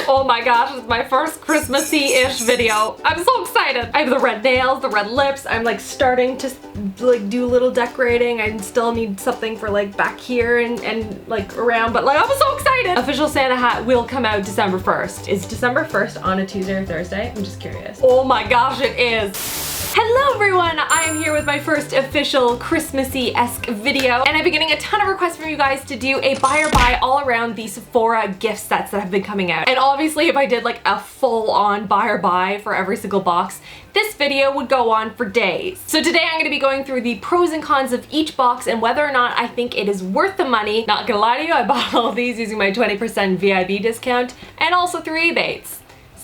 Oh my gosh, it's my first Christmassy-ish video. I'm so excited. I have the red nails, the red lips. I'm like starting to like do a little decorating. I still need something for like back here and like around, but like I'm so excited. Official Santa hat will come out December 1st. Is December 1st on a Tuesday or Thursday? I'm just curious. Oh my gosh, it is. Hello everyone, I am here with my first official Christmassy-esque video, and I've been getting a ton of requests from you guys to do a buy or buy all around the Sephora gift sets that have been coming out. And obviously if I did like a full-on buy or buy for every single box, this video would go on for days. So today I'm going to be going through the pros and cons of each box and whether or not I think it is worth the money. Not gonna lie to you, I bought all of these using my 20% VIB discount and also through Ebates.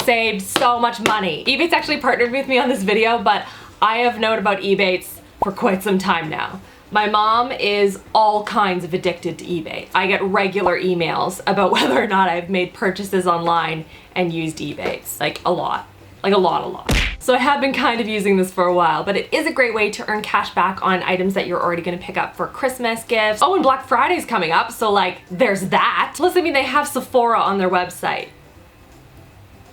Saved so much money. Ebates actually partnered with me on this video, but I have known about Ebates for quite some time now. My mom is all kinds of addicted to eBay. I get regular emails about whether or not I've made purchases online and used Ebates. Like a lot. Like a lot. So I have been kind of using this for a while, but it is a great way to earn cash back on items that you're already gonna pick up for Christmas gifts. Oh, and Black Friday's coming up, so like there's that. Plus, I mean, they have Sephora on their website.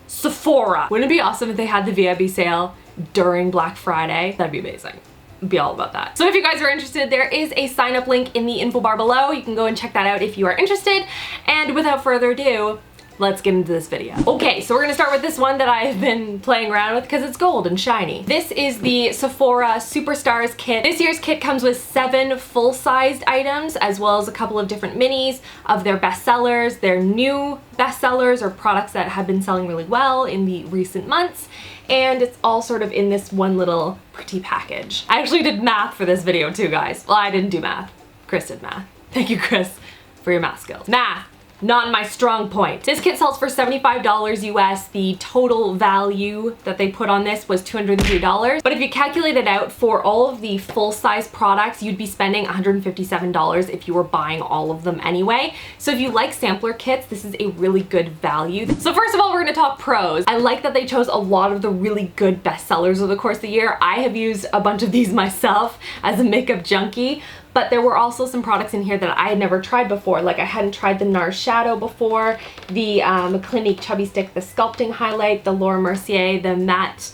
Sephora. Wouldn't it be awesome if they had the VIB sale during Black Friday? That'd be amazing. I'd be all about that. So if you guys are interested, there is a sign up link in the info bar below. You can go and check that out if you are interested. And without further ado, let's get into this video. Okay, so we're gonna start with this one that I've been playing around with because it's gold and shiny. This is the Sephora Superstars kit. This year's kit comes with 7 full-sized items as well as a couple of different minis of their bestsellers, their new bestsellers or products that have been selling really well in the recent months. And it's all sort of in this one little pretty package. I actually did math for this video too, guys. Well, I didn't do math. Chris did math. Thank you, Chris, for your math skills. Math. Not my strong point. This kit sells for $75 US. The total value that they put on this was $203. But if you calculate it out for all of the full-size products, you'd be spending $157 if you were buying all of them anyway. So if you like sampler kits, this is a really good value. So first of all, we're gonna talk pros. I like that they chose a lot of the really good bestsellers over the course of the year. I have used a bunch of these myself as a makeup junkie. But there were also some products in here that I had never tried before. Like I hadn't tried the NARS Shadow before, the Clinique Chubby Stick, the Sculpting Highlight, the Laura Mercier, the Matte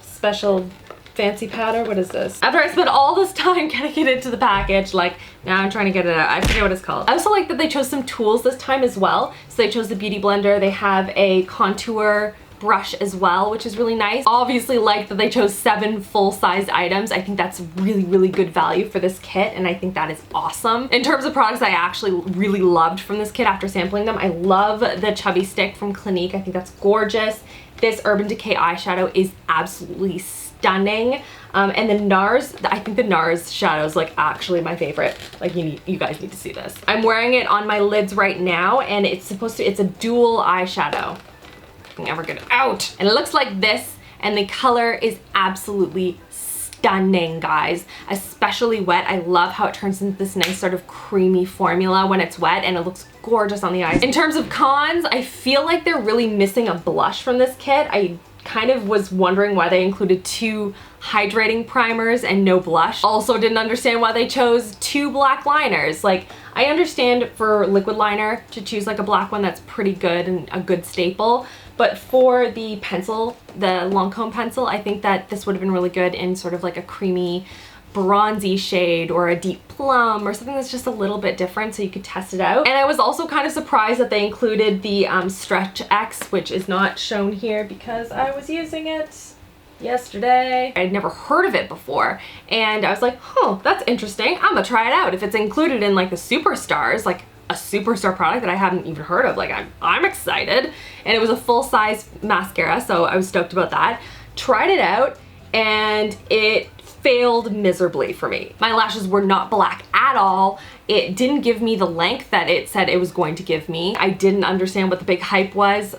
Special Fancy Powder. What is this? After I spent all this time getting it into the package, like now I'm trying to get it out. I forget what it's called. I also like that they chose some tools this time as well. So they chose the Beauty Blender. They have a contour brush as well, which is really nice. Obviously like that they chose 7 full-sized items. I think that's really good value for this kit, and I think that is awesome. In terms of products I actually really loved from this kit after sampling them, I love the Chubby Stick from Clinique. I think that's gorgeous. This Urban Decay eyeshadow is absolutely stunning. And the NARS, I think the NARS shadow is like actually my favorite. Like you guys need to see this. I'm wearing it on my lids right now, and it's a dual eyeshadow. Never get it out. And it looks like this, and the color is absolutely stunning, guys. Especially wet. I love how it turns into this nice sort of creamy formula when it's wet, and it looks gorgeous on the eyes. In terms of cons, I feel like they're really missing a blush from this kit. I kind of was wondering why they included 2 hydrating primers and no blush. Also didn't understand why they chose 2 black liners. Like, I understand for liquid liner to choose like a black one, that's pretty good and a good staple. But for the pencil, the Lancome pencil, I think that this would have been really good in sort of like a creamy bronzy shade or a deep plum or something that's just a little bit different so you could test it out. And I was also kind of surprised that they included the Stretch X, which is not shown here because I was using it yesterday. I'd never heard of it before, and I was like, oh, that's interesting. I'm gonna try it out. If it's included in like the Superstars, like a Superstar product that I haven't even heard of, like I'm excited. And it was a full-size mascara, so I was stoked about that. Tried it out, and it failed miserably for me. My lashes were not black at all. It didn't give me the length that it said it was going to give me. I didn't understand what the big hype was.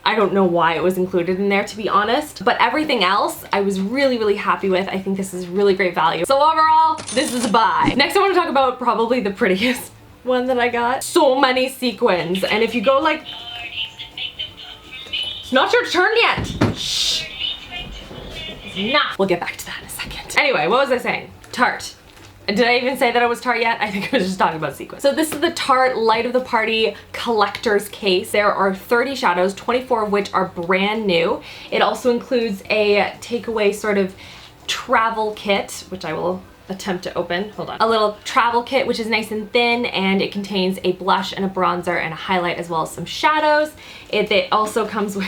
I don't know why it was included in there, to be honest. But everything else, I was really happy with. I think this is really great value. So overall, this is a buy. Next, I want to talk about probably the prettiest one that I got. So many sequins. And if you go like... It's not your turn yet! Shh! Nah. We'll get back to that in a second. Anyway, what was I saying? Tarte. Did I even say that it was Tarte yet? I think I was just talking about sequins. So this is the Tarte Light of the Party collector's case. There are 30 shadows, 24 of which are brand new. It also includes a takeaway sort of travel kit, which I will attempt to open. Hold on. A little travel kit, which is nice and thin, and it contains a blush and a bronzer and a highlight as well as some shadows. It also comes with,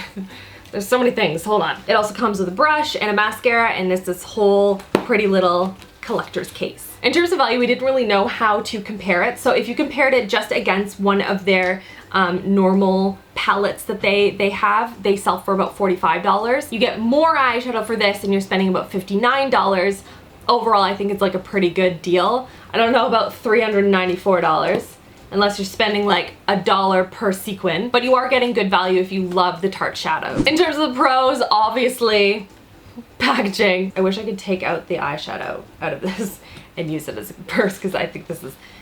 there's so many things, hold on. It also comes with a brush and a mascara, and this whole pretty little collector's case. In terms of value, we didn't really know how to compare it. So if you compared it just against one of their normal palettes that they have, they sell for about $45. You get more eyeshadow for this and you're spending about $59. Overall, I think it's like a pretty good deal. I don't know about $394 unless you're spending like $1 per sequin, but you are getting good value if you love the Tarte shadows. In terms of the pros, obviously, packaging. I wish I could take out the eyeshadow out of this and use it as a purse because I think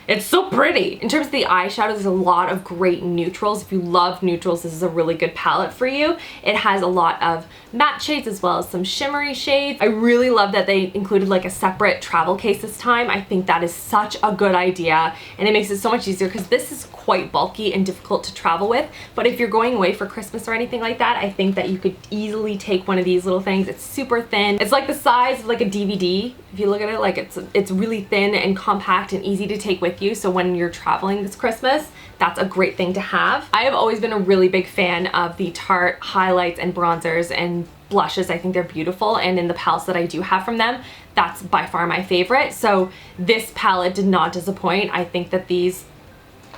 it's so pretty. In terms of the eyeshadow, there's a lot of great neutrals. If you love neutrals, this is a really good palette for you. It has a lot of matte shades as well as some shimmery shades. I really love that they included like a separate travel case this time. I think that is such a good idea, and it makes it so much easier because this is quite bulky and difficult to travel with. But if you're going away for Christmas or anything like that, I think that you could easily take one of these little things. It's super thin. It's like the size of like a DVD. If you look at it, like it's really thin and compact and easy to take with you. So when you're traveling this Christmas, that's a great thing to have. I have always been a really big fan of the Tarte highlights and bronzers and blushes. I think they're beautiful, and in the palettes that I do have from them, that's by far my favorite. So this palette did not disappoint. I think that these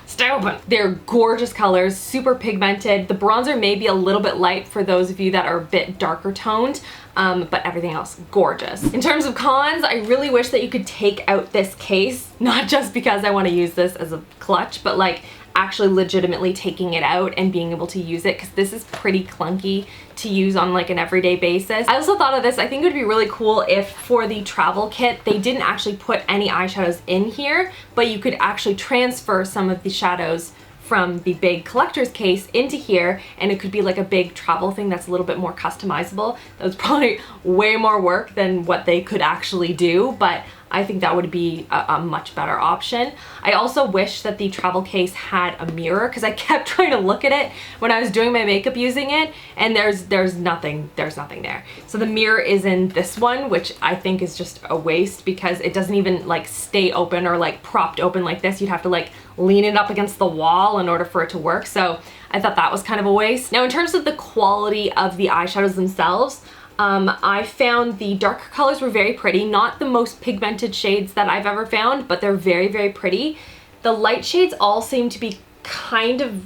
stay open. They're gorgeous colors, super pigmented. The bronzer may be a little bit light for those of you that are a bit darker toned, but everything else, gorgeous. In terms of cons, I really wish that you could take out this case, not just because I want to use this as a clutch, but like actually legitimately taking it out and being able to use it, because this is pretty clunky to use on like an everyday basis. I also thought of this, I think it would be really cool if for the travel kit they didn't actually put any eyeshadows in here, but you could actually transfer some of the shadows from the big collector's case into here, and it could be like a big travel thing that's a little bit more customizable. That was probably way more work than what they could actually do, but I think that would be a much better option. I also wish that the travel case had a mirror, because I kept trying to look at it when I was doing my makeup using it, and there's nothing there. So the mirror is in this one, which I think is just a waste because it doesn't even like stay open or like propped open like this. You'd have to like lean it up against the wall in order for it to work. So I thought that was kind of a waste. Now in terms of the quality of the eyeshadows themselves, I found the darker colors were very pretty, not the most pigmented shades that I've ever found, but they're very, very pretty. The light shades all seem to be kind of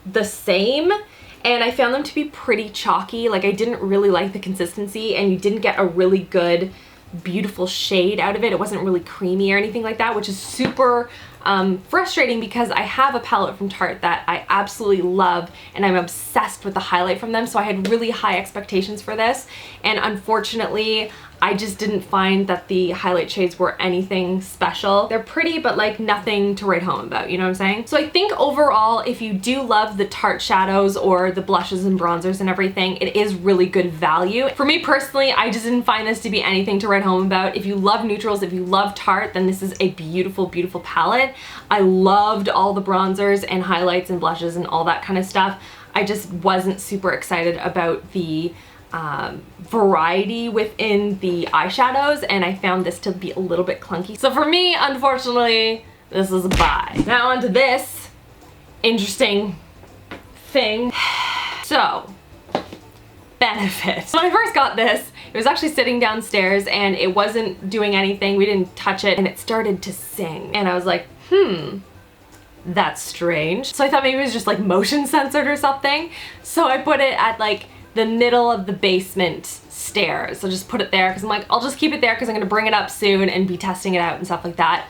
the same, and I found them to be pretty chalky. Like I didn't really like the consistency, and you didn't get a really good, beautiful shade out of it. It wasn't really creamy or anything like that, which is super frustrating because I have a palette from Tarte that I absolutely love and I'm obsessed with the highlight from them, so I had really high expectations for this, and unfortunately I just didn't find that the highlight shades were anything special. They're pretty, but like nothing to write home about, you know what I'm saying? So I think overall, if you do love the Tarte shadows or the blushes and bronzers and everything, it is really good value. For me personally, I just didn't find this to be anything to write home about. If you love neutrals, if you love Tarte, then this is a beautiful, beautiful palette. I loved all the bronzers and highlights and blushes and all that kind of stuff. I just wasn't super excited about the variety within the eyeshadows, and I found this to be a little bit clunky. So for me, unfortunately, this is a buy. Now onto this interesting thing. So, benefits. When I first got this, it was actually sitting downstairs and it wasn't doing anything. We didn't touch it, and it started to sing. And I was like, that's strange. So I thought maybe it was just like motion censored or something. So I put it at like the middle of the basement stairs. So just put it there because I'm like, I'll just keep it there because I'm gonna bring it up soon and be testing it out and stuff like that.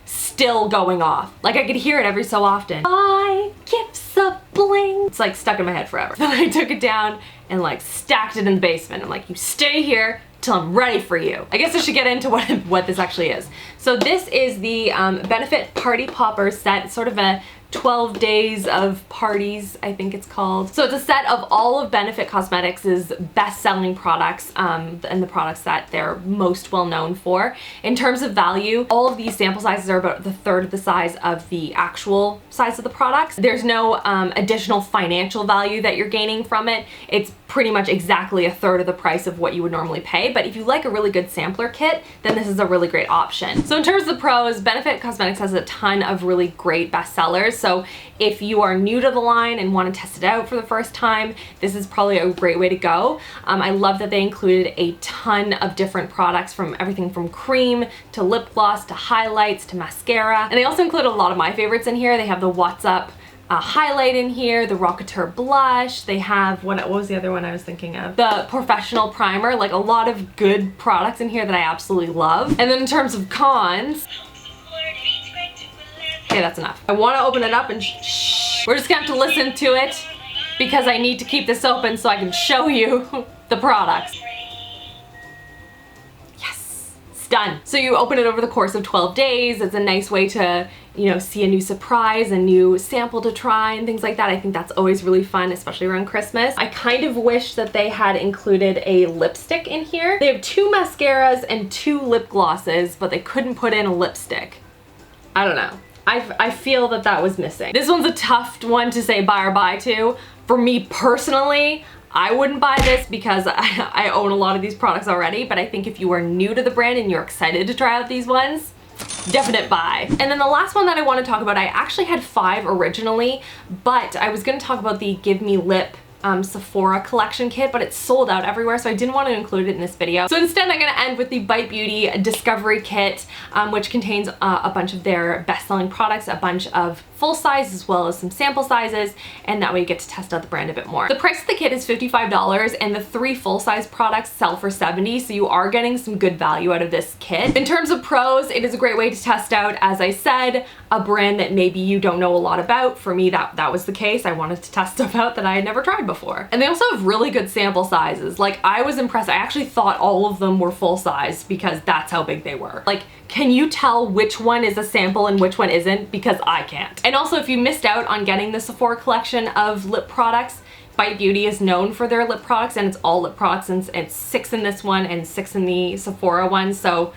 Still going off. Like I could hear it every so often. My gifts a bling. It's like stuck in my head forever. Then I took it down and like stacked it in the basement. I'm like, you stay here till I'm ready for you. I guess I should get into what this actually is. So this is the Benefit Party Popper set. It's sort of a 12 days of parties, I think it's called. So it's a set of all of Benefit Cosmetics' best-selling products and the products that they're most well known for. In terms of value, all of these sample sizes are about the third of the size of the actual size of the products. There's no additional financial value that you're gaining from it. It's pretty much exactly a third of the price of what you would normally pay, but if you like a really good sampler kit, then this is a really great option. So in terms of the pros, Benefit Cosmetics has a ton of really great bestsellers. So if you are new to the line and want to test it out for the first time, this is probably a great way to go. I love that they included a ton of different products, from everything from cream to lip gloss to highlights to mascara. And they also included a lot of my favorites in here. They have the What's Up highlight in here, the Rocketeur blush, they have, what was the other one I was thinking of? The Professional primer, like a lot of good products in here that I absolutely love. And then in terms of cons, okay, that's enough. I want to open it up and shh. We're just gonna have to listen to it because I need to keep this open so I can show you the products. Yes, it's done. So you open it over the course of 12 days. It's a nice way to, you know, see a new surprise, a new sample to try and things like that. I think that's always really fun, especially around Christmas. I kind of wish that they had included a lipstick in here. They have 2 mascaras and 2 lip glosses, but they couldn't put in a lipstick. I don't know. I feel that that was missing. This one's a tough one to say buy or buy to. For me personally, I wouldn't buy this because I own a lot of these products already, but I think if you are new to the brand and you're excited to try out these ones, definite buy. And then the last one that I want to talk about, I actually had 5 originally, but I was going to talk about the Give Me Lip Sephora collection kit, but it's sold out everywhere, so I didn't want to include it in this video. So instead I'm going to end with the Bite Beauty Discovery Kit, which contains a bunch of their best-selling products, a bunch of full size as well as some sample sizes, and that way you get to test out the brand a bit more. The price of the kit is $55 and the 3 full-size products sell for $70, so you are getting some good value out of this kit. In terms of pros, it is a great way to test out, as I said, a brand that maybe you don't know a lot about. For me, that was the case. I wanted to test stuff out that I had never tried before. And they also have really good sample sizes. Like, I was impressed. I actually thought all of them were full size because that's how big they were. Like, can you tell which one is a sample and which one isn't? Because I can't. And also, if you missed out on getting the Sephora collection of lip products, Bite Beauty is known for their lip products, and it's all lip products, and it's 6 in this one and 6 in the Sephora one, so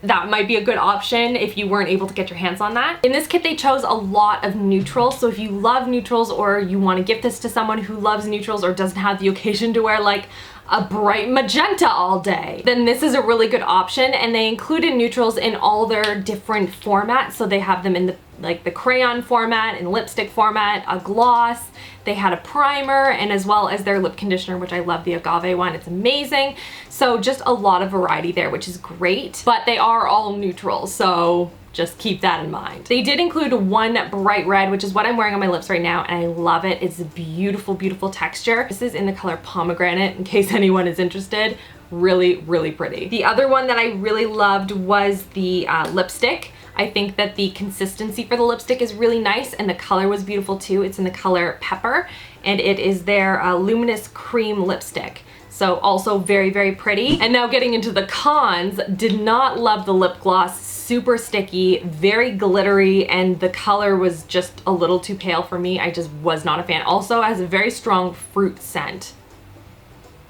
that might be a good option if you weren't able to get your hands on that. In this kit, they chose a lot of neutrals, so if you love neutrals or you want to gift this to someone who loves neutrals or doesn't have the occasion to wear like a bright magenta all day, then this is a really good option. And they included neutrals in all their different formats, so they have them in the crayon format, in lipstick format, a gloss, they had a primer, and as well as their lip conditioner, which I love, the agave one. It's amazing. So just a lot of variety there, which is great, but they are all neutrals, so just keep that in mind. They did include one bright red, which is what I'm wearing on my lips right now, and I love it. It's a beautiful, beautiful texture. This is in the color Pomegranate, in case anyone is interested. Really, really pretty. The other one that I really loved was the lipstick. I think that the consistency for the lipstick is really nice, and the color was beautiful too. It's in the color Pepper, and it is their Luminous Cream Lipstick. So also very, very pretty. And now getting into the cons, did not love the lip gloss. Super sticky, very glittery, and the color was just a little too pale for me. I just was not a fan. Also has a very strong fruit scent.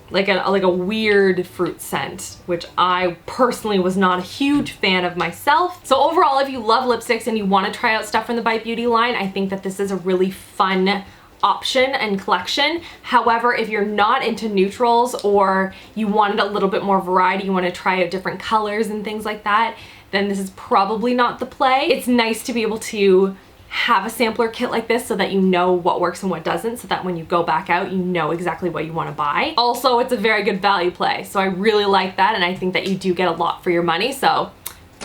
Like a weird fruit scent, which I personally was not a huge fan of myself. So overall, if you love lipsticks and you want to try out stuff from the Bite Beauty line, I think that this is a really fun option and collection. However, if you're not into neutrals or you wanted a little bit more variety, you want to try out different colors and things like that, then this is probably not the play. It's nice to be able to have a sampler kit like this so that you know what works and what doesn't, so that when you go back out, you know exactly what you want to buy. Also, it's a very good value play, so I really like that, and I think that you do get a lot for your money, so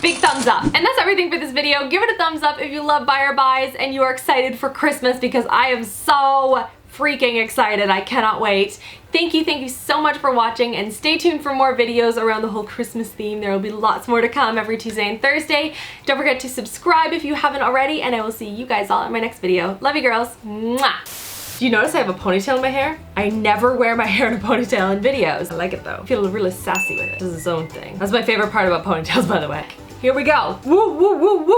big thumbs up. And that's everything for this video. Give it a thumbs up if you love buy or buys and you are excited for Christmas, because I am so freaking excited. I cannot wait. Thank you so much for watching, and stay tuned for more videos around the whole Christmas theme. There will be lots more to come every Tuesday and Thursday. Don't forget to subscribe if you haven't already, and I will see you guys all in my next video. Love you, girls. Mwah. Do you notice I have a ponytail in my hair? I never wear my hair in a ponytail in videos. I like it though. I feel really sassy with it. This is its own thing. That's my favorite part about ponytails, by the way. Here we go. Woo, woo, woo, woo.